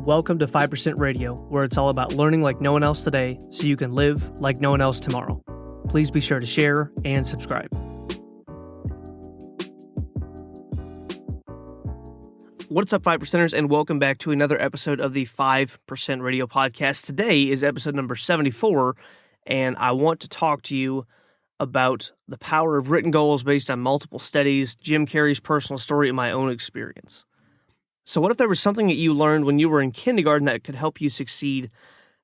Welcome to 5% Radio, where it's all about learning like no one else today so you can live like no one else tomorrow. Please be sure to share and subscribe. What's up, 5%ers, and welcome back to another episode of the 5% Radio Podcast. Today is episode number 74, and I want to talk to you about the power of written goals based on multiple studies, Jim Carrey's personal story, and my own experience. So what if there was something that you learned when you were in kindergarten that could help you succeed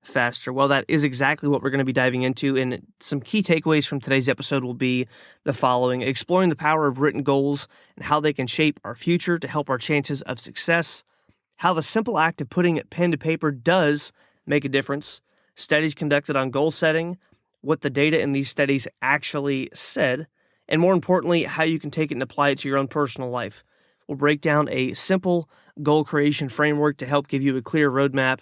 faster? Well, that is exactly what we're going to be diving into, and some key takeaways from today's episode will be the following: exploring the power of written goals and how they can shape our future to help our chances of success, how the simple act of putting pen to paper does make a difference, studies conducted on goal setting, what the data in these studies actually said, and more importantly, how you can take it and apply it to your own personal life. We'll break down a simple goal creation framework to help give you a clear roadmap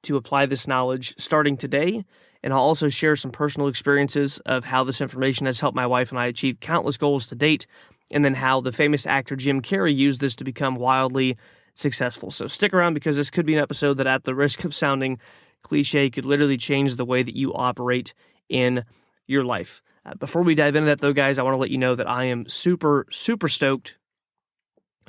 to apply this knowledge starting today. And I'll also share some personal experiences of how this information has helped my wife and I achieve countless goals to date, and then how the famous actor Jim Carrey used this to become wildly successful. So stick around, because this could be an episode that, at the risk of sounding cliche, could literally change the way that you operate in your life. Before we dive into that, though, guys, I want to let you know that I am super stoked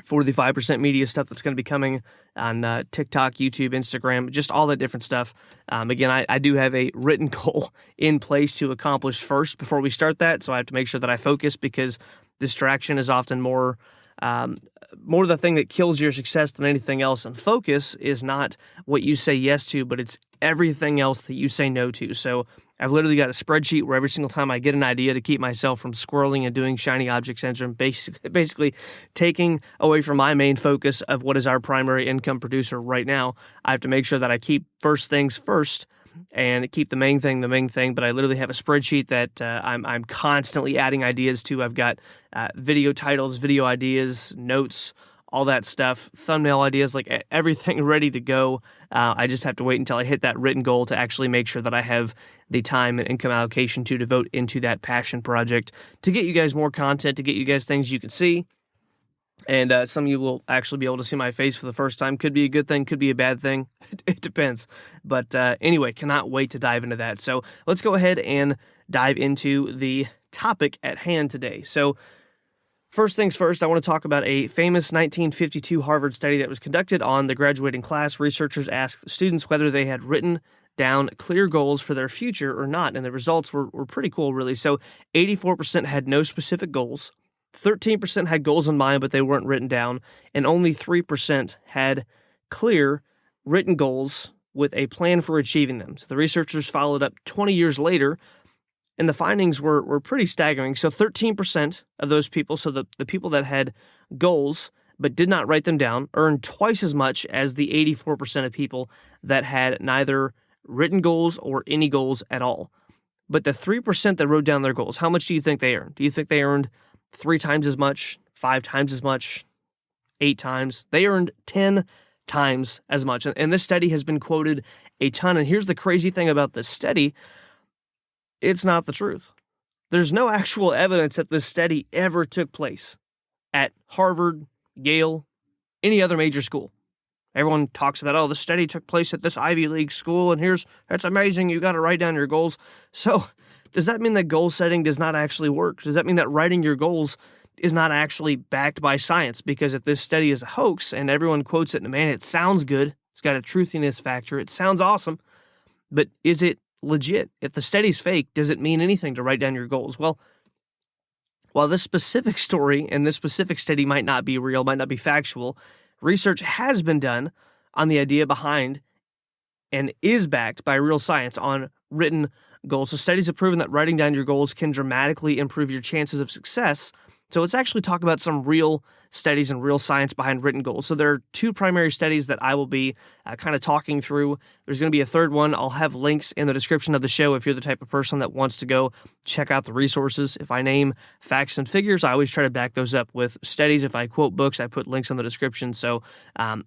for the 5% media stuff that's going to be coming on TikTok, YouTube, Instagram, just all that different stuff. Again, I do have a written goal in place to accomplish first before we start that, so I have to make sure that I focus, because distraction is often more the thing that kills your success than anything else. And focus is not what you say yes to, but it's everything else that you say no to. So I've literally got a spreadsheet where every single time I get an idea, to keep myself from squirreling and doing shiny object syndrome, basically taking away from my main focus of what is our primary income producer right now, I have to make sure that I keep first things first and keep the main thing the main thing. But I literally have a spreadsheet that I'm constantly adding ideas to. I've got video titles, video ideas, notes, all that stuff, thumbnail ideas, like everything ready to go. I just have to wait until I hit that written goal to actually make sure that I have the time and income allocation to devote into that passion project to get you guys more content, to get you guys things you can see. And some of you will actually be able to see my face for the first time. Could be a good thing, could be a bad thing. It depends. But anyway, cannot wait to dive into that. So let's go ahead and dive into the topic at hand today. So first things first, I want to talk about a famous 1952 Harvard study that was conducted on the graduating class. Researchers asked students whether they had written down clear goals for their future or not, and the results were pretty cool, really. So 84% had no specific goals, 13% had goals in mind, but they weren't written down, and only 3% had clear written goals with a plan for achieving them. So the researchers followed up 20 years later, and the findings were pretty staggering. So 13% of those people, so the people that had goals but did not write them down, earned twice as much as the 84% of people that had neither written goals or any goals at all. But the 3% that wrote down their goals, how much do you think they earned? Do you think they earned 3 times as much, 5 times as much, 8 times? They earned 10 times as much. And this study has been quoted a ton. And here's the crazy thing about this study: it's not the truth. There's no actual evidence that this study ever took place at Harvard, Yale, any other major school. Everyone talks about, oh, the study took place at this Ivy League school, and that's amazing, you got to write down your goals. So does that mean that goal setting does not actually work? Does that mean that writing your goals is not actually backed by science? Because if this study is a hoax and everyone quotes it, and man, it sounds good, it's got a truthiness factor, it sounds awesome, but is it legit? If the study's fake, does it mean anything to write down your goals? Well, while this specific story and this specific study might not be real, might not be factual, research has been done on the idea behind and is backed by real science on written goals. So studies have proven that writing down your goals can dramatically improve your chances of success. So let's actually talk about some real studies and real science behind written goals. So there are 2 primary studies that I will be kind of talking through. There's going to be a third one. I'll have links in the description of the show if you're the type of person that wants to go check out the resources. If I name facts and figures, I always try to back those up with studies. If I quote books, I put links in the description. So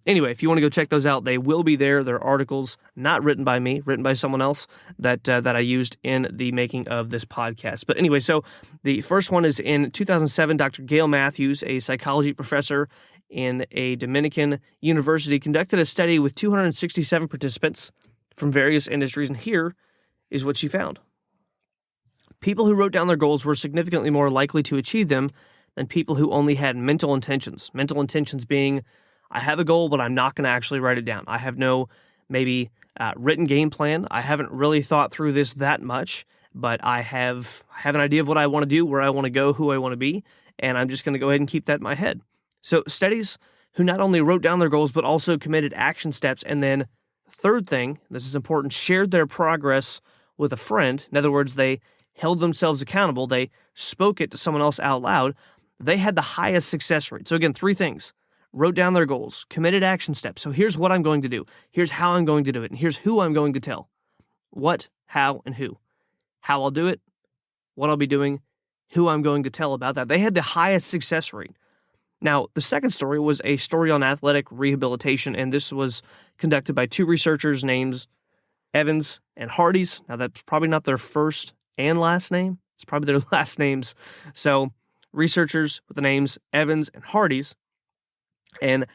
anyway, if you want to go check those out, they will be there. They're articles not written by me, written by someone else that I used in the making of this podcast. But anyway, so the first one is in 2007 2011, Dr. Gail Matthews, a psychology professor in a Dominican university, conducted a study with 267 participants from various industries, and here is what she found. People who wrote down their goals were significantly more likely to achieve them than people who only had mental intentions. Mental intentions being, I have a goal, but I'm not going to actually write it down. I have no maybe written game plan. I haven't really thought through this that much, but I have an idea of what I want to do, where I want to go, who I want to be, and I'm just going to go ahead and keep that in my head. So studies who not only wrote down their goals, but also committed action steps, and then third thing, this is important, shared their progress with a friend. In other words, they held themselves accountable. They spoke it to someone else out loud. They had the highest success rate. So again, three things: wrote down their goals, committed action steps. So here's what I'm going to do. Here's how I'm going to do it. And here's who I'm going to tell. What, how, and who. How I'll do it, what I'll be doing, who I'm going to tell about that. They had the highest success rate. Now, the second story was a story on athletic rehabilitation, and this was conducted by two researchers named Evans and Hardee's. Now, that's probably not their first and last name. It's probably their last names. So, researchers with the names Evans and Hardee's. And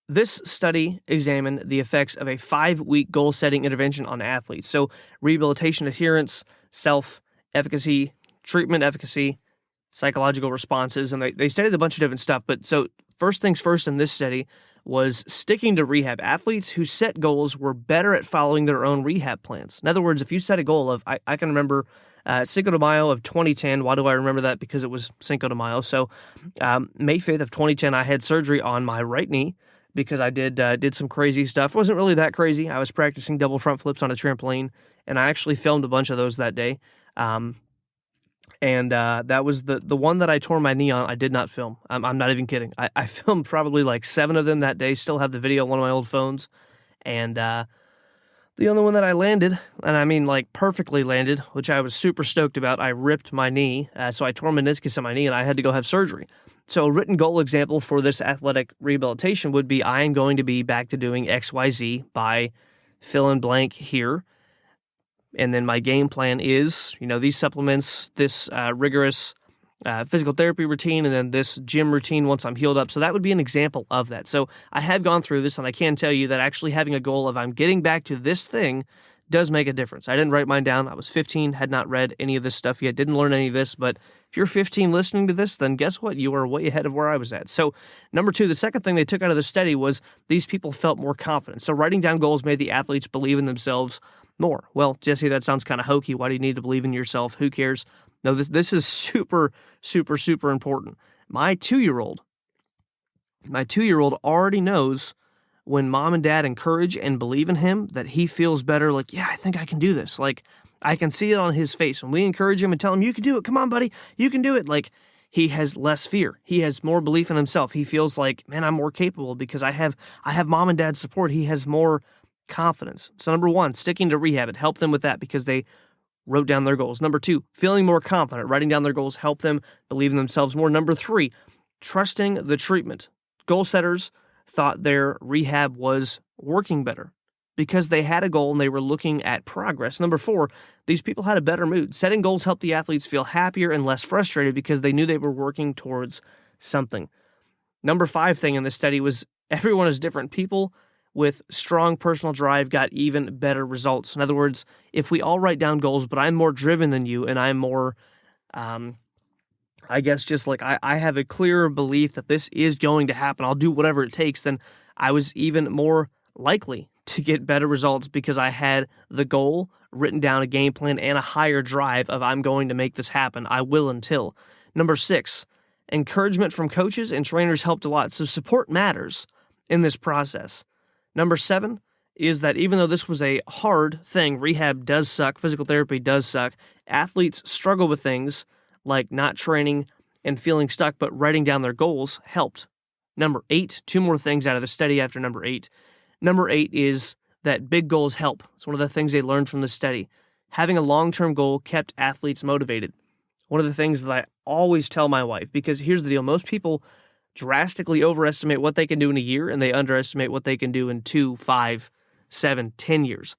this study examined the effects of a 5-week goal-setting intervention on athletes. So, rehabilitation adherence, self-efficacy, treatment efficacy, psychological responses, and they studied a bunch of different stuff. But so first things first in this study was sticking to rehab. Athletes who set goals were better at following their own rehab plans. In other words, if you set a goal of, I can remember Cinco de Mayo of 2010. Why do I remember that? Because it was Cinco de Mayo. So May 5th of 2010, I had surgery on my right knee because I did some crazy stuff. It wasn't really that crazy. I was practicing double front flips on a trampoline, and I actually filmed a bunch of those that day. And that was the one that I tore my knee on. I did not film. I'm not even kidding. I filmed probably like 7 of them that day. Still have the video on one of my old phones. And the only one that I landed, and I mean like perfectly landed, which I was super stoked about, I ripped my knee. So I tore meniscus in my knee, and I had to go have surgery. So a written goal example for this athletic rehabilitation would be, I am going to be back to doing XYZ by fill in blank here. And then my game plan is, these supplements, this rigorous physical therapy routine, and then this gym routine once I'm healed up. So that would be an example of that. So I have gone through this, and I can tell you that actually having a goal of I'm getting back to this thing does make a difference. I didn't write mine down. I was 15, had not read any of this stuff yet, didn't learn any of this. But if you're 15 listening to this, then guess what? You are way ahead of where I was at. So number 2, the second thing they took out of the study was these people felt more confident. So writing down goals made the athletes believe in themselves more. Well, Jesse, that sounds kind of hokey. Why do you need to believe in yourself? Who cares? No, this is super, super, super important. My 2-year-old already knows when mom and dad encourage and believe in him that he feels better. Like, yeah, I think I can do this. Like, I can see it on his face. When we encourage him and tell him, you can do it. Come on, buddy. You can do it. Like, he has less fear. He has more belief in himself. He feels like, man, I'm more capable because I have mom and dad's support. He has more confidence. So number 1, sticking to rehab. It helped them with that because they wrote down their goals. Number 2, feeling more confident. Writing down their goals helped them believe in themselves more. Number 3, trusting the treatment. Goal setters thought their rehab was working better because they had a goal and they were looking at progress. Number 4, these people had a better mood. Setting goals helped the athletes feel happier and less frustrated because they knew they were working towards something. Number 5 thing in this study was everyone is different. People with strong personal drive got even better results. In other words, if we all write down goals, but I'm more driven than you and I'm more, I guess just like I have a clearer belief that this is going to happen, I'll do whatever it takes, then I was even more likely to get better results because I had the goal, written down a game plan, and a higher drive of I'm going to make this happen. I will until. Number 6, encouragement from coaches and trainers helped a lot. So support matters in this process. Number 7 is that even though this was a hard thing, rehab does suck, physical therapy does suck, athletes struggle with things like not training and feeling stuck, but writing down their goals helped. Number 8, 2 more things out of the study after number 8. Number 8 is that big goals help. It's one of the things they learned from the study. Having a long-term goal kept athletes motivated. One of the things that I always tell my wife, because here's the deal, most people drastically overestimate what they can do in a year, and they underestimate what they can do in 2, 5, 7, 10 years.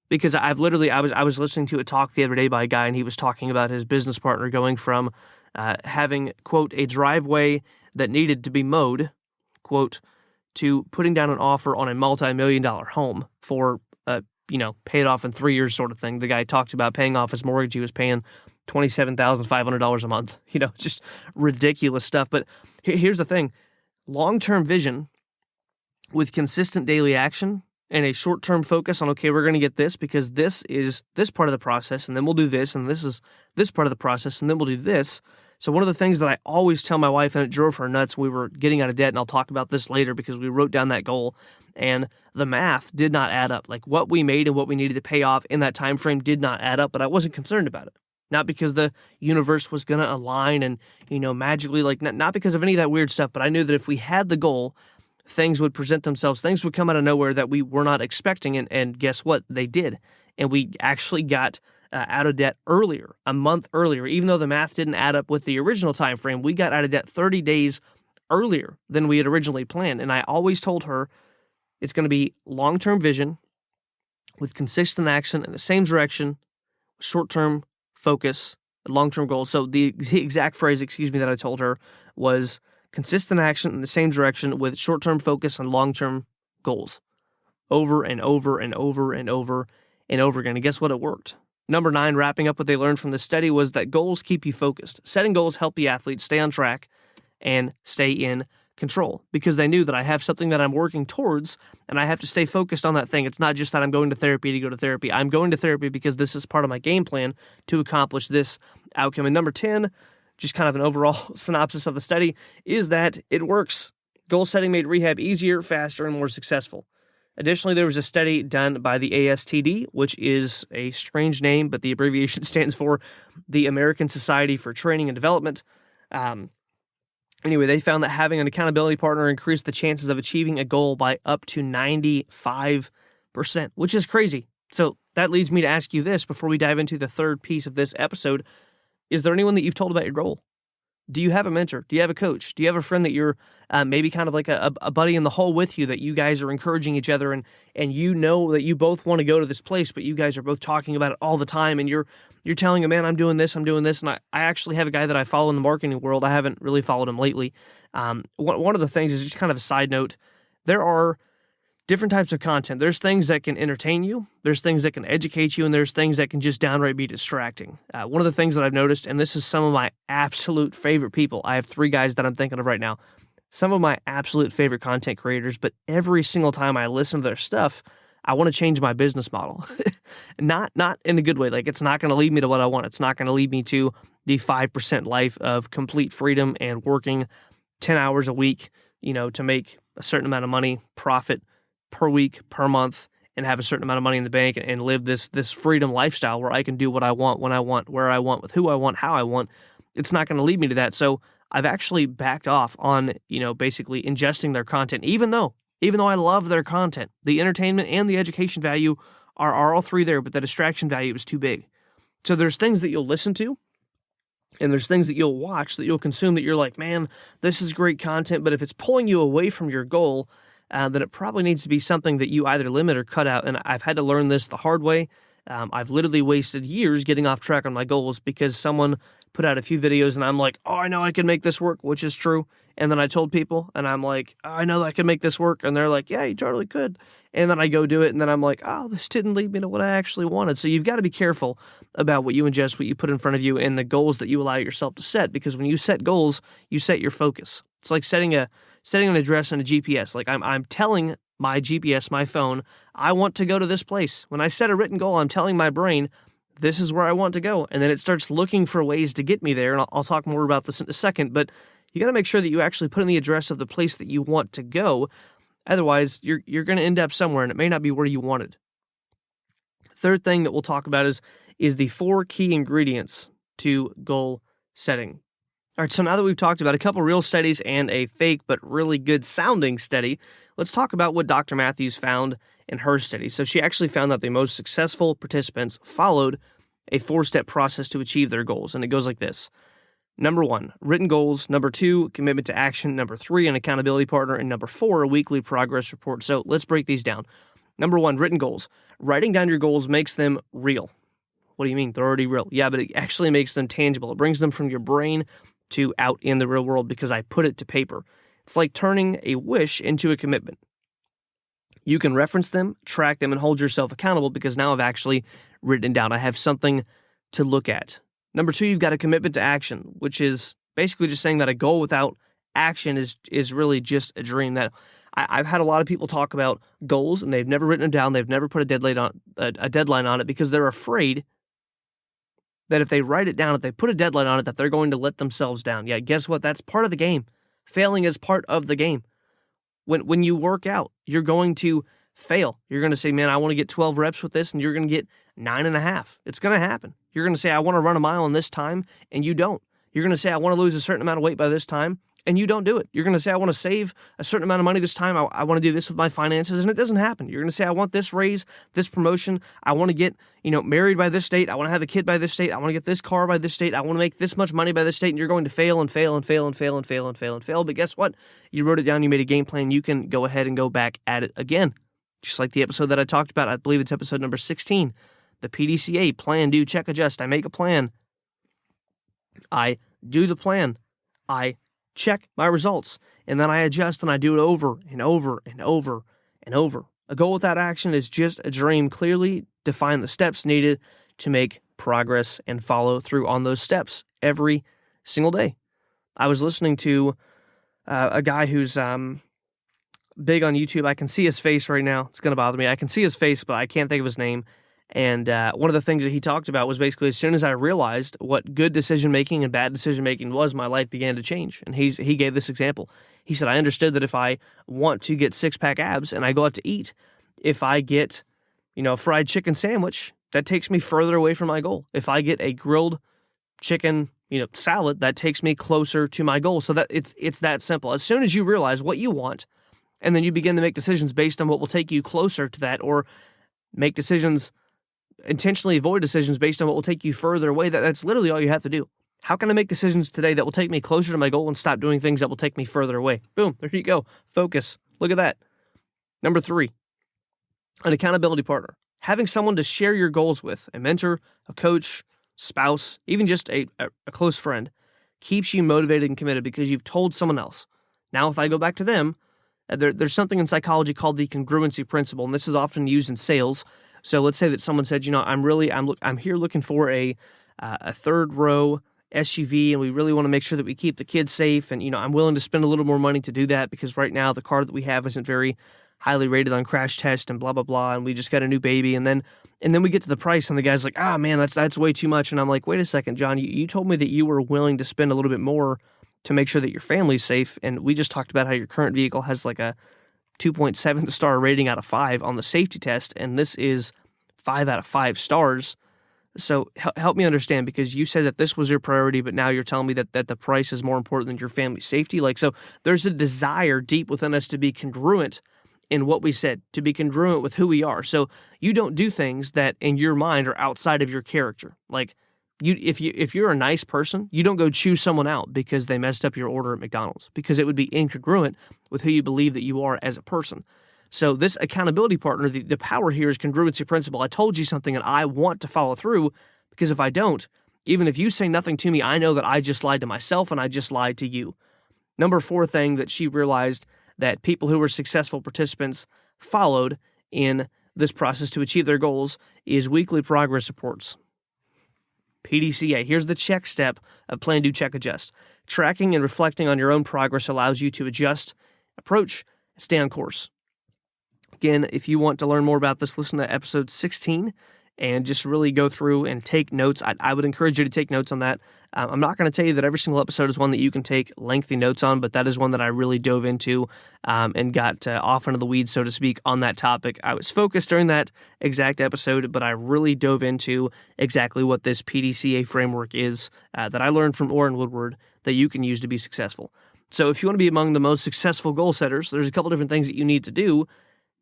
Because I was listening to a talk the other day by a guy, and he was talking about his business partner going from having, quote, a driveway that needed to be mowed, quote, to putting down an offer on a multi-million-dollar home for, pay it off in 3 years sort of thing. The guy talked about paying off his mortgage. He was paying $27,500 a month, just ridiculous stuff. But here's the thing. Long-term vision with consistent daily action and a short-term focus on, okay, we're going to get this because this is this part of the process, and then we'll do this, and this is this part of the process, and then we'll do this. So one of the things that I always tell my wife, and it drove her nuts, we were getting out of debt, and I'll talk about this later because we wrote down that goal, and the math did not add up. Like what we made and what we needed to pay off in that time frame did not add up, but I wasn't concerned about it. Not because the universe was going to align and, magically, like not because of any of that weird stuff, but I knew that if we had the goal, things would present themselves, things would come out of nowhere that we were not expecting, and guess what? They did. And we actually got out of debt earlier, a month earlier. Even though the math didn't add up with the original time frame, we got out of debt 30 days earlier than we had originally planned. And I always told her it's going to be long-term vision with consistent action in the same direction, short-term focus, long-term goals. So the exact phrase, that I told her was consistent action in the same direction with short-term focus and long-term goals, over and over and over and over and over again. And guess what? It worked. Number 9, wrapping up what they learned from this study, was that goals keep you focused. Setting goals help the athlete stay on track and stay in control, because they knew that I have something that I'm working towards and I have to stay focused on that thing. It's not just that I'm going to therapy to go to therapy. I'm going to therapy because this is part of my game plan to accomplish this outcome. And number 10, just kind of an overall synopsis of the study, is that it works. Goal setting made rehab easier, faster, and more successful. Additionally, there was a study done by the ASTD, which is a strange name, but the abbreviation stands for the American Society for Training and Development. Anyway, they found that having an accountability partner increased the chances of achieving a goal by up to 95%, which is crazy. So that leads me to ask you this before we dive into the third piece of this episode. Is there anyone that you've told about your goal? Do you have a mentor? Do you have a coach? Do you have a friend that you're maybe kind of like a buddy in the hole with you, that you guys are encouraging each other, and you know that you both want to go to this place, but you guys are both talking about it all the time, and you're telling him, man, I'm doing this. And I actually have a guy that I follow in the marketing world. I haven't really followed him lately. One of the things is just kind of a side note. There are different types of content. There's things that can entertain you, there's things that can educate you, and there's things that can just downright be distracting. One of the things that I've noticed, and this is some of my absolute favorite people, I have 3 guys that I'm thinking of right now, some of my absolute favorite content creators, but every single time I listen to their stuff, I want to change my business model. Not in a good way. Like, it's not going to lead me to what I want. It's not going to lead me to the 5% life of complete freedom and working 10 hours a week, to make a certain amount of money, profit per week, per month, and have a certain amount of money in the bank and live this freedom lifestyle where I can do what I want, when I want, where I want, with who I want, how I want. It's not going to lead me to that. So I've actually backed off on, basically ingesting their content, even though I love their content. The entertainment and the education value are all 3 there, but the distraction value is too big. So there's things that you'll listen to, and there's things that you'll watch, that you'll consume, that you're like, man, this is great content, but if it's pulling you away from your goal, then it probably needs to be something that you either limit or cut out. And I've had to learn this the hard way. I've literally wasted years getting off track on my goals because someone put out a few videos and I'm like, oh, I know I can make this work, which is true. And then I told people and I'm like, oh, I know I can make this work. And they're like, yeah, you totally could. And then I go do it. And then I'm like, oh, this didn't lead me to what I actually wanted. So you've got to be careful about what you ingest, what you put in front of you, and the goals that you allow yourself to set. Because when you set goals, you set your focus. It's like setting an address on a GPS. Like I'm telling my GPS, my phone, I want to go to this place. When I set a written goal, I'm telling my brain, this is where I want to go. And then it starts looking for ways to get me there. And I'll talk more about this in a second, but you got to make sure that you actually put in the address of the place that you want to go. Otherwise, you're going to end up somewhere and it may not be where you wanted. Third thing that we'll talk about is the 4 key ingredients to goal setting. All right, so now that we've talked about a couple real studies and a fake but really good sounding study, let's talk about what Dr. Matthews found in her study. So she actually found that the most successful participants followed a 4-step process to achieve their goals. And it goes like this. Number 1, written goals. Number 2, commitment to action. Number 3, an accountability partner. And number 4, a weekly progress report. So let's break these down. Number 1, written goals. Writing down your goals makes them real. What do you mean? They're already real. Yeah, but it actually makes them tangible. It brings them from your brain to out in the real world because I put it to paper. It's like turning a wish into a commitment. You can reference them, track them, and hold yourself accountable because now I've actually written it down. I have something to look at. Number 2, you've got a commitment to action, which is basically just saying that a goal without action is really just a dream. That I've had a lot of people talk about goals and they've never written them down. They've never put a deadline on it because they're afraid that if they write it down, if they put a deadline on it, that they're going to let themselves down. Yeah, guess what? That's part of the game. Failing is part of the game. When you work out, you're going to fail. You're going to say, man, I want to get 12 reps with this, and you're going to get 9.5. It's going to happen. You're going to say, I want to run a mile in this time, and you don't. You're going to say, I want to lose a certain amount of weight by this time, and you don't do it. You're going to say, I want to save a certain amount of money this time. I want to do this with my finances, and it doesn't happen. You're going to say, I want this raise, this promotion. I want to get, married by this date. I want to have a kid by this date. I want to get this car by this date. I want to make this much money by this date, and you're going to fail and fail and fail and fail and fail and fail and fail. But guess what? You wrote it down. You made a game plan. You can go ahead and go back at it again. Just like the episode that I talked about. I believe it's episode number 16. The PDCA, plan, do, check, adjust. I make a plan. I do the plan. I check my results, and then I adjust and I do it over and over and over and over. A goal without action is just a dream. Clearly define the steps needed to make progress and follow through on those steps every single day. I was listening to a guy who's big on YouTube. I can see his face right now. It's going to bother me. I can see his face, but I can't think of his name. And one of the things that he talked about was basically as soon as I realized what good decision-making and bad decision-making was, my life began to change. And he gave this example. He said, I understood that if I want to get six-pack abs and I go out to eat, if I get, a fried chicken sandwich, that takes me further away from my goal. If I get a grilled chicken, salad, that takes me closer to my goal. So that it's that simple. As soon as you realize what you want, and then you begin to make decisions based on what will take you closer to that, or make decisions intentionally avoid decisions based on what will take you further away. That's literally all you have to do. How can I make decisions today that will take me closer to my goal and stop doing things that will take me further away? Boom, there you go. Focus. Look at that. Number 3, an accountability partner. Having someone to share your goals with, a mentor, a coach, spouse, even just a close friend, keeps you motivated and committed because you've told someone else. Now, if I go back to them, there's something in psychology called the congruency principle, and this is often used in sales. So let's say that someone said, I'm here looking for a third row SUV, and we really want to make sure that we keep the kids safe. And, I'm willing to spend a little more money to do that because right now the car that we have isn't very highly rated on crash test and blah, blah, blah. And we just got a new baby. And then we get to the price and the guy's like, man, that's way too much. And I'm like, wait a second, John, you told me that you were willing to spend a little bit more to make sure that your family's safe. And we just talked about how your current vehicle has like a 2.7 star rating out of 5 on the safety test, and this is 5 out of 5 stars. So help me understand, because you said that this was your priority, but now you're telling me that the price is more important than your family's safety. So there's a desire deep within us to be congruent in what we said, to be congruent with who we are. So you don't do things that in your mind are outside of your character. Like if you're a nice person, you don't go choose someone out because they messed up your order at McDonald's, because it would be incongruent with who you believe that you are as a person. So this accountability partner, the power here is congruency principle. I told you something and I want to follow through, because if I don't, even if you say nothing to me, I know that I just lied to myself and I just lied to you. Number 4 thing that she realized that people who were successful participants followed in this process to achieve their goals is weekly progress reports. PDCA. Here's the check step of plan, do, check, adjust. Tracking and reflecting on your own progress allows you to adjust, approach, stay on course. Again, if you want to learn more about this, listen to episode 16 and just really go through and take notes. I would encourage you to take notes on that. I'm not going to tell you that every single episode is one that you can take lengthy notes on, but that is one that I really dove into and got off into the weeds, so to speak, on that topic. I was focused during that exact episode, but I really dove into exactly what this PDCA framework is that I learned from Orrin Woodward that you can use to be successful. So if you want to be among the most successful goal setters, there's a couple different things that you need to do,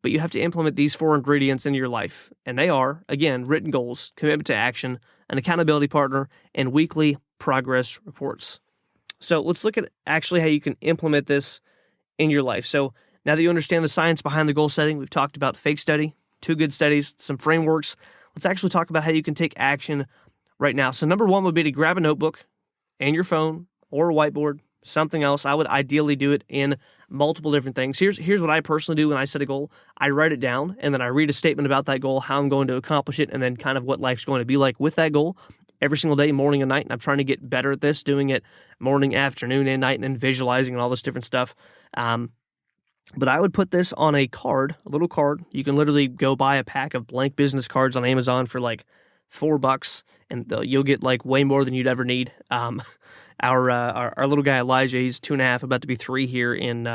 but you have to implement these 4 ingredients in your life. And they are, again, written goals, commitment to action, an accountability partner, and weekly progress reports. So let's look at actually how you can implement this in your life. So now that you understand the science behind the goal setting, we've talked about fake study, 2 good studies, some frameworks. let's actually talk about how you can take action right now. So number one would be to grab a notebook and your phone or a whiteboard, something else. I would ideally do it in multiple different things. Here's what I personally do when I set a goal. I write it down, and then I read a statement about that goal, how I'm going to accomplish it, and then kind of what life's going to be like with that goal every single day, morning and night. And I'm trying to get better at this, doing it morning, afternoon, and night, and then visualizing and all this different stuff. But I would put this on a card, a little card. You can literally go buy a pack of blank business cards on Amazon for like $4, and you'll get like way more than you'd ever need. Our little guy Elijah, he's 2.5, about to be 3 here in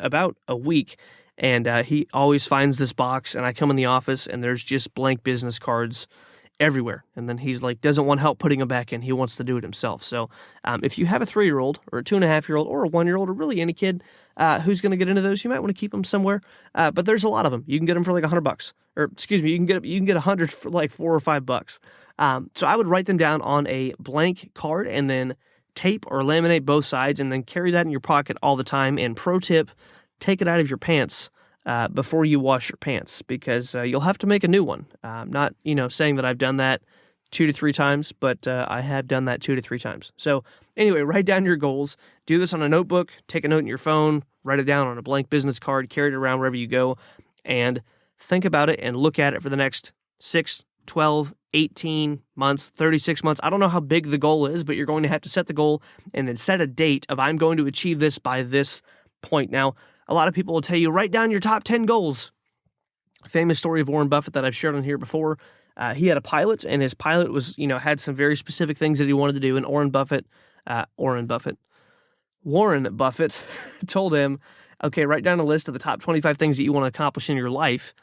about a week, and he always finds this box. And I come in the office, and there's just blank business cards everywhere. And then he's like, doesn't want help putting them back in. He wants to do it himself. So if you have a 3-year-old or a 2.5-year-old or a 1-year-old or really any kid who's going to get into those, you might want to keep them somewhere. But there's a lot of them. You can get them for like $100, or excuse me, you can get 100 for like $4 or $5. So I would write them down on a blank card and then tape or laminate both sides, and then carry that in your pocket all the time. And pro tip, take it out of your pants before you wash your pants, because you'll have to make a new one. Not, saying that I've done that 2 to 3 times, but I have done that 2 to 3 times. So anyway, write down your goals. Do this on a notebook, take a note in your phone, write it down on a blank business card, carry it around wherever you go, and think about it and look at it for the next 6, 12, 18 months, 36 months. I don't know how big the goal is, but you're going to have to set the goal and then set a date of, I'm going to achieve this by this point. Now, a lot of people will tell you, write down your top 10 goals. A famous story of Warren Buffett that I've shared on here before. He had a pilot, and his pilot was, had some very specific things that he wanted to do. And Warren Buffett told him, okay, write down a list of the top 25 things that you want to accomplish in your life.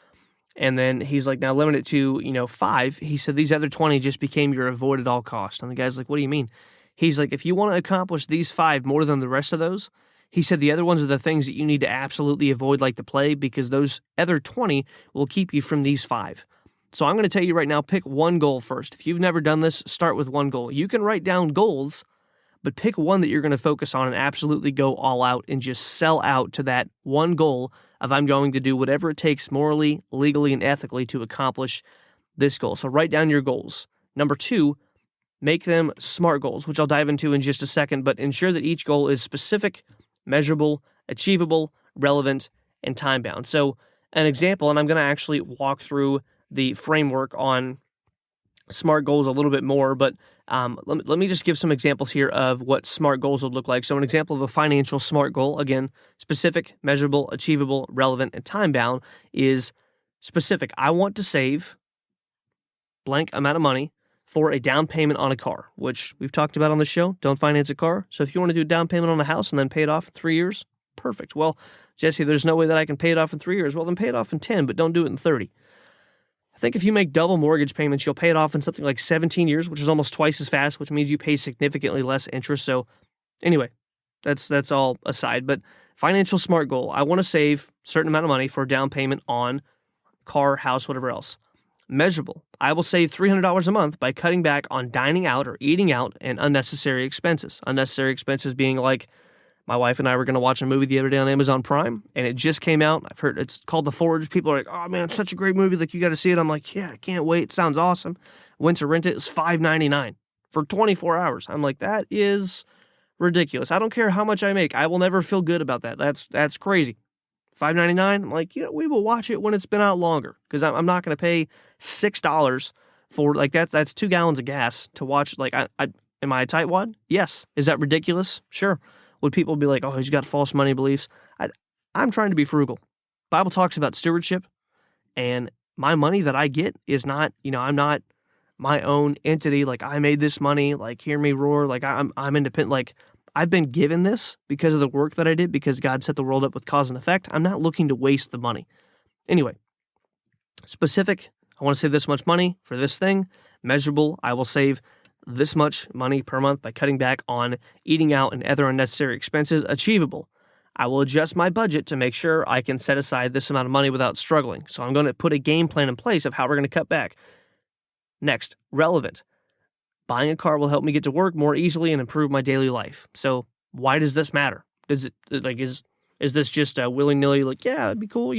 And then he's like, now limit it to, 5. He said, these other 20 just became your avoid at all cost. And the guy's like, what do you mean? He's like, if you want to accomplish these 5 more than the rest of those, he said, the other ones are the things that you need to absolutely avoid like the plague, because those other 20 will keep you from these 5. So I'm going to tell you right now, pick one goal first. If you've never done this, start with one goal. You can write down goals, but pick one that you're going to focus on and absolutely go all out and just sell out to that one goal of, I'm going to do whatever it takes morally, legally, and ethically to accomplish this goal. So write down your goals. Number 2, make them SMART goals, which I'll dive into in just a second, but ensure that each goal is specific, measurable, achievable, relevant, and time-bound. So an example, and I'm going to actually walk through the framework on SMART goals a little bit more, but let me just give some examples here of what SMART goals would look like. So an example of a financial SMART goal, again, specific, measurable, achievable, relevant, and time-bound, is specific. I want to save blank amount of money for a down payment on a car, which we've talked about on the show. Don't finance a car. So if you want to do a down payment on a house and then pay it off in 3 years, perfect. Well, Jesse, there's no way that I can pay it off in 3 years. Well, then pay it off in 10, but don't do it in 30. I think if you make double mortgage payments, you'll pay it off in something like 17 years, which is almost twice as fast, which means you pay significantly less interest. So anyway, that's all aside. But financial SMART goal, I want to save a certain amount of money for a down payment on car, house, whatever else. Measurable, I will save $300 a month by cutting back on dining out or eating out and unnecessary expenses. Unnecessary expenses being like, my wife and I were going to watch a movie the other day on Amazon Prime, and it just came out. I've heard it's called The Forge. People are like, oh man, it's such a great movie. Like, you got to see it. I'm like, yeah, I can't wait. It sounds awesome. Went to rent it. It was $5.99 for 24 hours. I'm like, that is ridiculous. I don't care how much I make. I will never feel good about that. That's crazy. $5.99. I'm like, we will watch it when it's been out longer, because I'm not going to pay $6 for, like, that's 2 gallons of gas to watch. Like, am I a tightwad? Yes. Is that ridiculous? Sure. Would people be like, oh, he's got false money beliefs? I'm trying to be frugal. Bible talks about stewardship, and my money that I get is not, I'm not my own entity. Like, I made this money, like, hear me roar. Like, I'm independent. Like, I've been given this because of the work that I did, because God set the world up with cause and effect. I'm not looking to waste the money. Anyway, specific, I want to save this much money for this thing. Measurable, I will save this much money per month by cutting back on eating out and other unnecessary expenses. Achievable, I will adjust my budget to make sure I can set aside this amount of money without struggling. So I'm going to put a game plan in place of how we're going to cut back. Next, relevant. Buying a car will help me get to work more easily and improve my daily life. So why does this matter? Does it, like, is this just a willy-nilly, like, yeah, it'd be cool,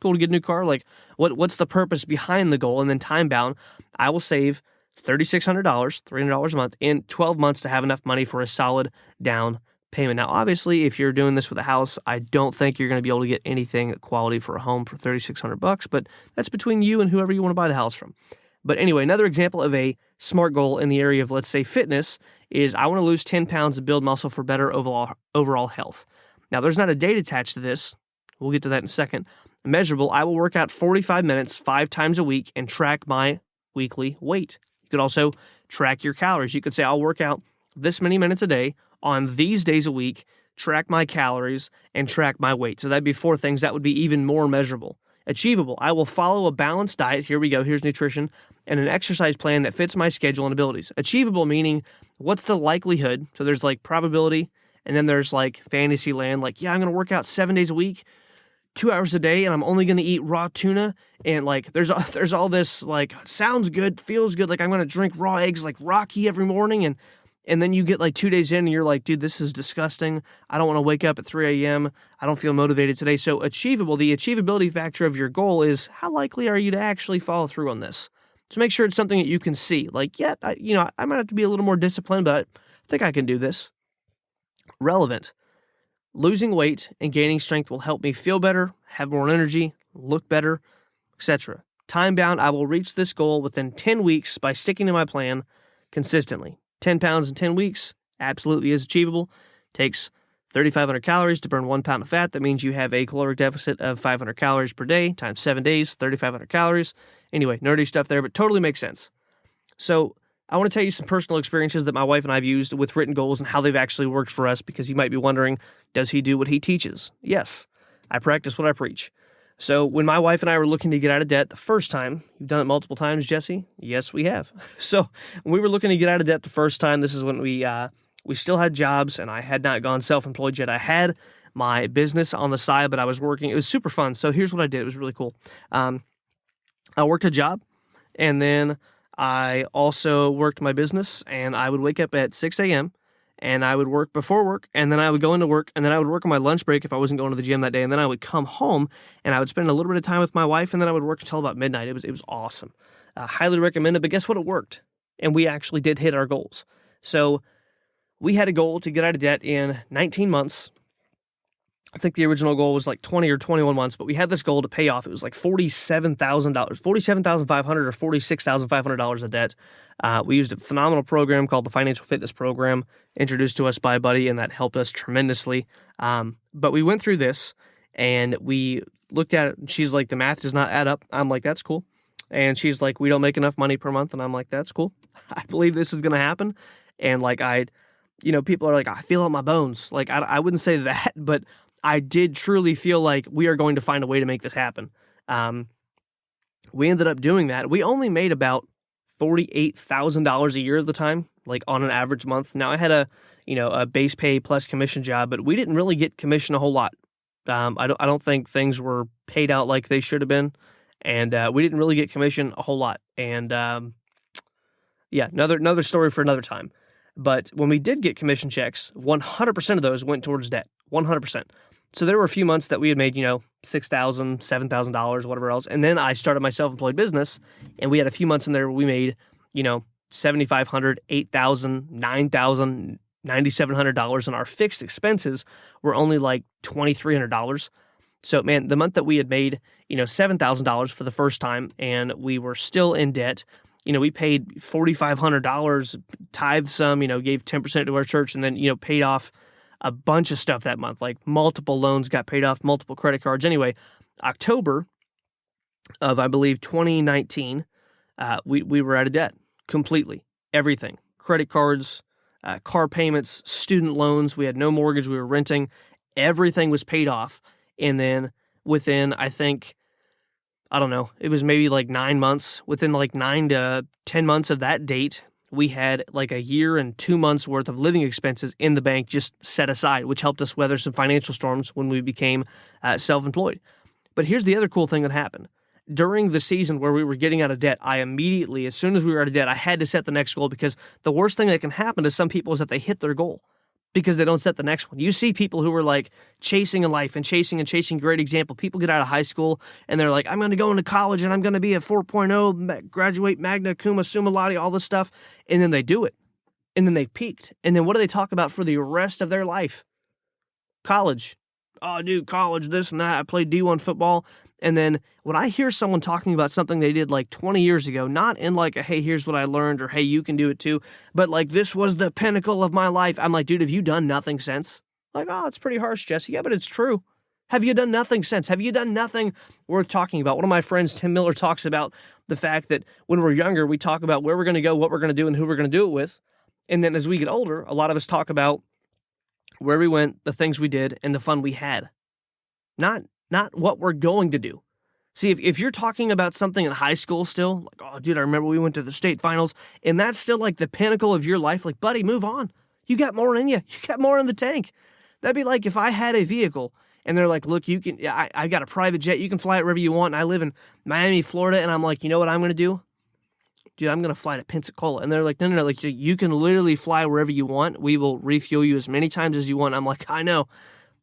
Cool to get a new car. Like, what's the purpose behind the goal? And then time bound, I will save $3,600, $300 a month in 12 months to have enough money for a solid down payment. Now, obviously, if you're doing this with a house, I don't think you're going to be able to get anything quality for a home for $3,600, but that's between you and whoever you want to buy the house from. But anyway, another example of a smart goal in the area of, let's say, fitness is I want to lose 10 pounds to build muscle for better overall health. Now, there's not a date attached to this. We'll get to that in a second. Measurable, I will work out 45 minutes 5 times a week and track my weekly weight. You could also track your calories. You could say, I'll work out this many minutes a day on these days a week, track my calories, and track my weight. So that'd be 4 things. That would be even more measurable. Achievable, I will follow a balanced diet. Here we go. Here's nutrition and an exercise plan that fits my schedule and abilities. Achievable meaning what's the likelihood? So there's like probability, and then there's like fantasy land. Like, yeah, I'm going to work out 7 days a week, 2 hours a day, and I'm only going to eat raw tuna. And like, there's all this like, sounds good, feels good. Like I'm going to drink raw eggs like Rocky every morning. And then you get like 2 days in and you're like, dude, this is disgusting. I don't want to wake up at 3 a.m. I don't feel motivated today. So achievable, the achievability factor of your goal is how likely are you to actually follow through on this? So make sure it's something that you can see. Like, yeah, I might have to be a little more disciplined, but I think I can do this. Relevant. Losing weight and gaining strength will help me feel better, have more energy, look better, etc. Time bound, I will reach this goal within 10 weeks by sticking to my plan consistently. 10 pounds in 10 weeks absolutely is achievable. Takes 3,500 calories to burn 1 pound of fat. That means you have a caloric deficit of 500 calories per day times 7 days, 3,500 calories. Anyway, nerdy stuff there, but totally makes sense. So I want to tell you some personal experiences that my wife and I have used with written goals and how they've actually worked for us, because you might be wondering, does he do what he teaches? Yes, I practice what I preach. So when my wife and I were looking to get out of debt the first time, you've done it multiple times, Jesse? Yes, we have. So when we were looking to get out of debt the first time, this is when we still had jobs and I had not gone self-employed yet. I had my business on the side, but I was working. It was super fun. So here's what I did. It was really cool. I worked a job, and then I also worked my business, and I would wake up at 6 a.m., and I would work before work, and then I would go into work, and then I would work on my lunch break if I wasn't going to the gym that day, and then I would come home, and I would spend a little bit of time with my wife, and then I would work until about midnight. It was awesome. Highly recommend it, but guess what? It worked, and we actually did hit our goals. So we had a goal to get out of debt in 19 months. I think the original goal was like 20 or 21 months, but we had this goal to pay off. It was like $47,000, $47,500 or $46,500 of debt. We used a phenomenal program called the Financial Fitness Program, introduced to us by a buddy, and that helped us tremendously. But we went through this, and we looked at it, and she's like, the math does not add up. I'm like, that's cool. And she's like, we don't make enough money per month. And I'm like, that's cool. I believe this is going to happen. And like, people are like, I feel it in my bones. Like, I wouldn't say that, but I did truly feel like we are going to find a way to make this happen. We ended up doing that. We only made about $48,000 a year at the time, like on an average month. Now I had a base pay plus commission job, but we didn't really get commission a whole lot. I don't think things were paid out like they should have been, and we didn't really get commission a whole lot. And another story for another time. But when we did get commission checks, 100% of those went towards debt. 100%. So there were a few months that we had made, $6,000, $7,000, whatever else. And then I started my self-employed business, and we had a few months in there where we made, $7,500, $8,000, $9,000, $9,700, and our fixed expenses were only like $2,300. So, man, the month that we had made, $7,000 for the first time, and we were still in debt. We paid $4,500, tithed some, gave 10% to our church, and then, paid off a bunch of stuff that month, like multiple loans got paid off, multiple credit cards. Anyway, October of, I believe, 2019, we were out of debt completely. Everything, credit cards, car payments, student loans. We had no mortgage. We were renting. Everything was paid off. And then within, I think, I don't know, it was maybe like 9 months. Within like 9 to 10 months of that date, we had like a year and 2 months worth of living expenses in the bank just set aside, which helped us weather some financial storms when we became self-employed. But here's the other cool thing that happened. During the season where we were getting out of debt, I immediately, as soon as we were out of debt, I had to set the next goal, because the worst thing that can happen to some people is that they hit their goal. because they don't set the next one. You see people who are like chasing a life and chasing, great example. People get out of high school and they're like, I'm going to go into college and I'm going to be a 4.0, graduate magna cum laude, all this stuff. And then they do it. And then they've peaked. And then what do they talk about for the rest of their life? College. Oh, dude, college, this and that. I played D1 football. And then when I hear someone talking about something they did like 20 years ago, not in like a, hey, here's what I learned, or hey, you can do it too, but like this was the pinnacle of my life. I'm like, dude, have you done nothing since? Like, oh, it's pretty harsh, Jesse. Yeah, but it's true. Have you done nothing since? Have you done nothing worth talking about? One of my friends, Tim Miller, talks about the fact that when we're younger, we talk about where we're going to go, what we're going to do, and who we're going to do it with. And then as we get older, a lot of us talk about where we went, the things we did, and the fun we had. Not what we're going to do. See, if you're talking about something in high school still, like, oh, dude, I remember we went to the state finals, and that's still like the pinnacle of your life, like, buddy, move on. You got more in you. You got more in the tank. That'd be like if I had a vehicle, and they're like, look, you can, I got a private jet, you can fly it wherever you want, and I live in Miami, Florida, and I'm like, you know what I'm going to do? Dude, I'm going to fly to Pensacola. And they're like, no, like, you can literally fly wherever you want. We will refuel you as many times as you want. I'm like, I know,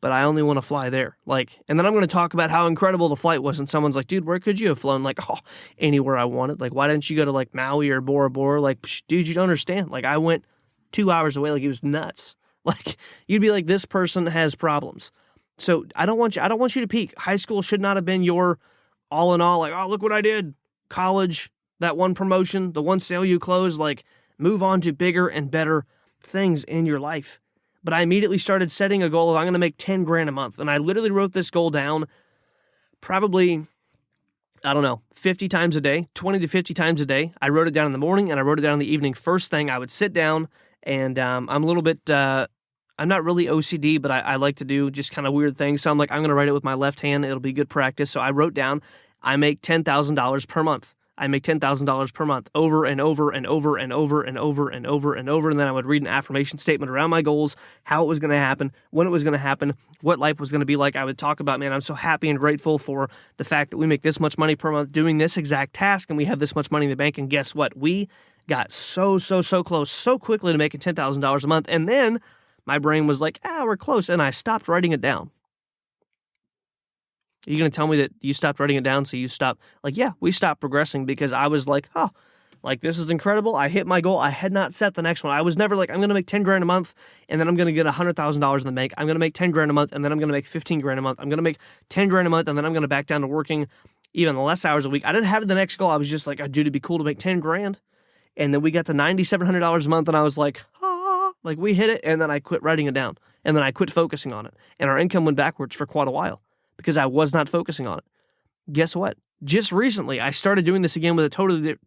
but I only want to fly there. Like, and then I'm going to talk about how incredible the flight was. And someone's like, dude, where could you have flown? Like, oh, anywhere I wanted. Like, why didn't you go to like Maui or Bora Bora? Like, dude, you don't understand. Like, I went 2 hours away. Like, it was nuts. Like, you'd be like, this person has problems. So I don't want you to peak. High school should not have been your all in all. Like, oh, look what I did. College, that one promotion, the one sale you closed. Like, move on to bigger and better things in your life. But I immediately started setting a goal of I'm going to make 10 grand a month. And I literally wrote this goal down probably, I don't know, 50 times a day, 20 to 50 times a day. I wrote it down in the morning and I wrote it down in the evening. First thing, I would sit down and I'm a little bit, I'm not really OCD, but I like to do just kind of weird things. So I'm like, I'm going to write it with my left hand. It'll be good practice. So I wrote down, I make $10,000 per month. I make $10,000 per month over and over and over and over and over and over and over. And then I would read an affirmation statement around my goals, how it was going to happen, when it was going to happen, what life was going to be like. I would talk about, man, I'm so happy and grateful for the fact that we make this much money per month doing this exact task and we have this much money in the bank. And guess what? We got so close so quickly to making $10,000 a month. And then my brain was like, we're close. And I stopped writing it down. Are you going to tell me that you stopped writing it down, so you stopped? Like, yeah, we stopped progressing because I was like, oh, like, this is incredible. I hit my goal. I had not set the next one. I was never like, I'm going to make 10 grand a month, and then I'm going to get $100,000 in the bank. I'm going to make 10 grand a month, and then I'm going to make 15 grand a month. I'm going to make 10 grand a month, and then I'm going to back down to working even less hours a week. I didn't have the next goal. I was just like, dude, it'd be cool to make 10 grand. And then we got to $9,700 a month, and I was like, like, we hit it, and then I quit writing it down, and then I quit focusing on it. And our income went backwards for quite a while, because I was not focusing on it. Guess what? Just recently, I started doing this again with a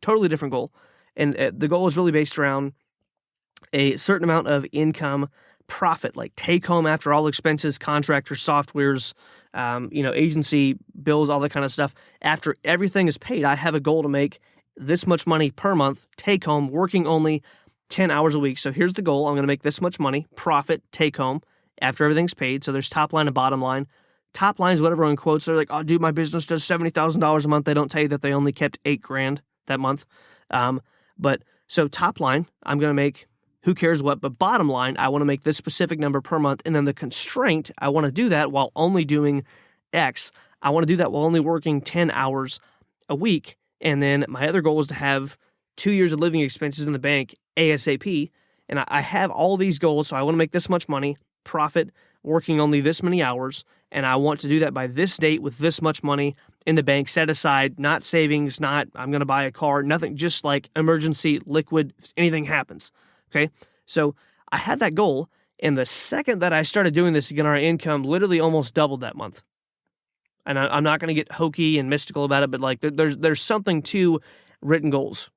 totally different goal. And the goal is really based around a certain amount of income profit, like take home after all expenses, contractors, softwares, agency bills, all that kind of stuff. After everything is paid, I have a goal to make this much money per month, take home, working only 10 hours a week. So here's the goal. I'm going to make this much money, profit, take home, after everything's paid. So there's top line and bottom line. Top line is what everyone quotes. They're like, oh, dude, my business does $70,000 a month. They don't tell you that they only kept $8 grand that month. But so top line, I'm going to make who cares what, but bottom line, I want to make this specific number per month. And then the constraint, I want to do that while only doing X. I want to do that while only working 10 hours a week. And then my other goal is to have 2 years of living expenses in the bank ASAP. And I have all these goals. So I want to make this much money, profit, working only this many hours, and I want to do that by this date with this much money in the bank, set aside, not savings, not I'm going to buy a car, nothing, just like emergency liquid, if anything happens, okay? So I had that goal, and the second that I started doing this again, our income literally almost doubled that month. And I'm not going to get hokey and mystical about it, but like there's something to written goals.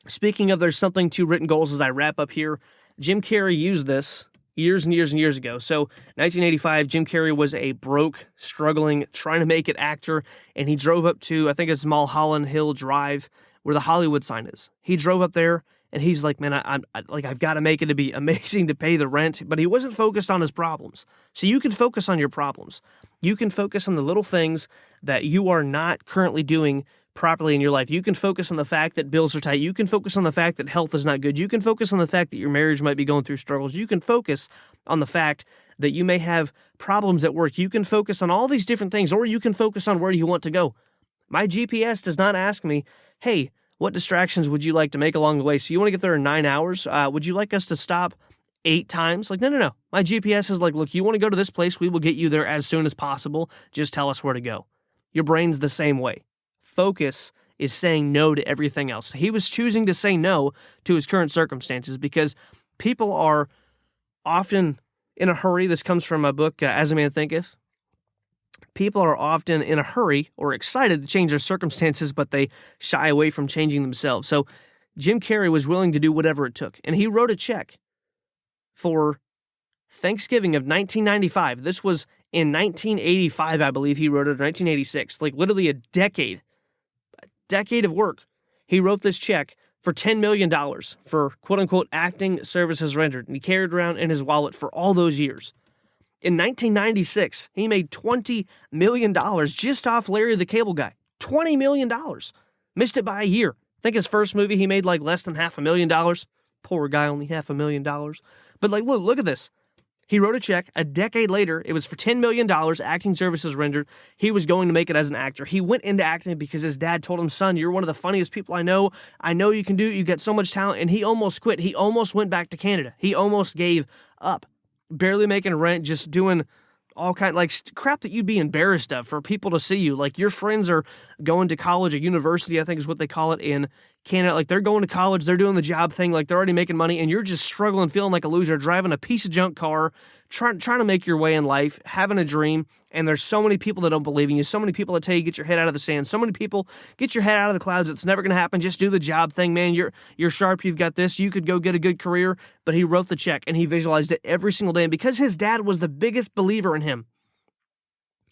Speaking of there's something to written goals, as I wrap up here, Jim Carrey used this years and years and years ago. So 1985, Jim Carrey was a broke, struggling, trying to make it actor, and he drove up to, I think it's Mulholland Hill Drive, where the Hollywood sign is. He drove up there, and he's like, man, I've got to make it to be amazing to pay the rent, but he wasn't focused on his problems. So you can focus on your problems. You can focus on the little things that you are not currently doing properly in your life. You can focus on the fact that bills are tight. You can focus on the fact that health is not good. You can focus on the fact that your marriage might be going through struggles. You can focus on the fact that you may have problems at work. You can focus on all these different things, or you can focus on where you want to go. My GPS does not ask me, hey, what distractions would you like to make along the way? So you want to get there in 9 hours? Would you like us to stop 8 times? Like, no. My GPS is like, look, you want to go to this place? We will get you there as soon as possible. Just tell us where to go. Your brain's the same way. Focus is saying no to everything else. He was choosing to say no to his current circumstances because people are often in a hurry. This comes from a book, As a Man Thinketh. People are often in a hurry or excited to change their circumstances, but they shy away from changing themselves. So Jim Carrey was willing to do whatever it took. And he wrote a check for Thanksgiving of 1995. This was in 1985, I believe he wrote it, or 1986. Like literally a decade of work. He wrote this check for $10 million for quote-unquote acting services rendered. And he carried it around in his wallet for all those years. In 1996, he made $20 million just off Larry the Cable Guy. $20 million. Missed it by a year. I think his first movie, he made like less than $500,000. Poor guy, only $500,000. But like, look at this. He wrote a check. A decade later, it was for $10 million, acting services rendered. He was going to make it as an actor. He went into acting because his dad told him, son, you're one of the funniest people I know. I know you can do it. You got so much talent. And he almost quit. He almost went back to Canada. He almost gave up. Barely making rent, just doing all kind like crap that you'd be embarrassed of for people to see you. Like your friends are going to college or university, I think is what they call it in Canada. Like they're going to college, they're doing the job thing, like they're already making money, and you're just struggling, feeling like a loser, driving a piece of junk car, trying to make your way in life, having a dream. And there's so many people that don't believe in you. So many people that tell you get your head out of the sand. So many people get your head out of the clouds. It's never going to happen. Just do the job thing, man. You're sharp. You've got this. You could go get a good career. But he wrote the check and he visualized it every single day. And because his dad was the biggest believer in him,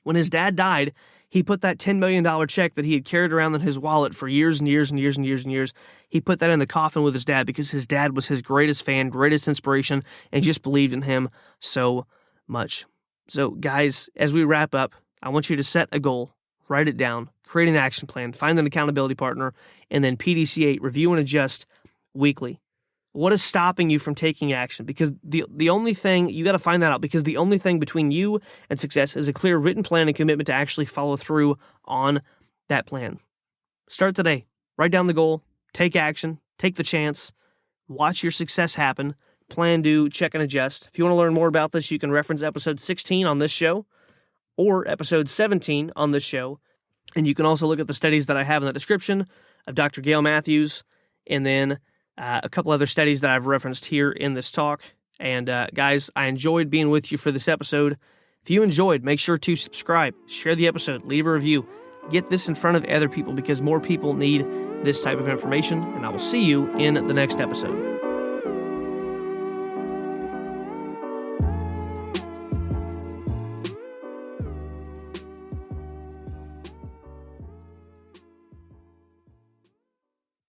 when his dad died, he put that $10 million check that he had carried around in his wallet for years and years and years and years and years. He put that in the coffin with his dad because his dad was his greatest fan, greatest inspiration, and just believed in him so much. So guys, as we wrap up, I want you to set a goal, write it down, create an action plan, find an accountability partner, and then PDCA, review and adjust weekly. What is stopping you from taking action? Because the only thing, you got to find that out, because the only thing between you and success is a clear written plan and commitment to actually follow through on that plan. Start today. Write down the goal, take action, take the chance, watch your success happen, plan, do, check, and adjust. If you want to learn more about this, you can reference episode 16 on this show or episode 17 on this show. And you can also look at the studies that I have in the description of Dr. Gail Matthews, and then a couple other studies that I've referenced here in this talk. And guys, I enjoyed being with you for this episode. If you enjoyed, make sure to subscribe, share the episode, leave a review, get this in front of other people because more people need this type of information. And I will see you in the next episode.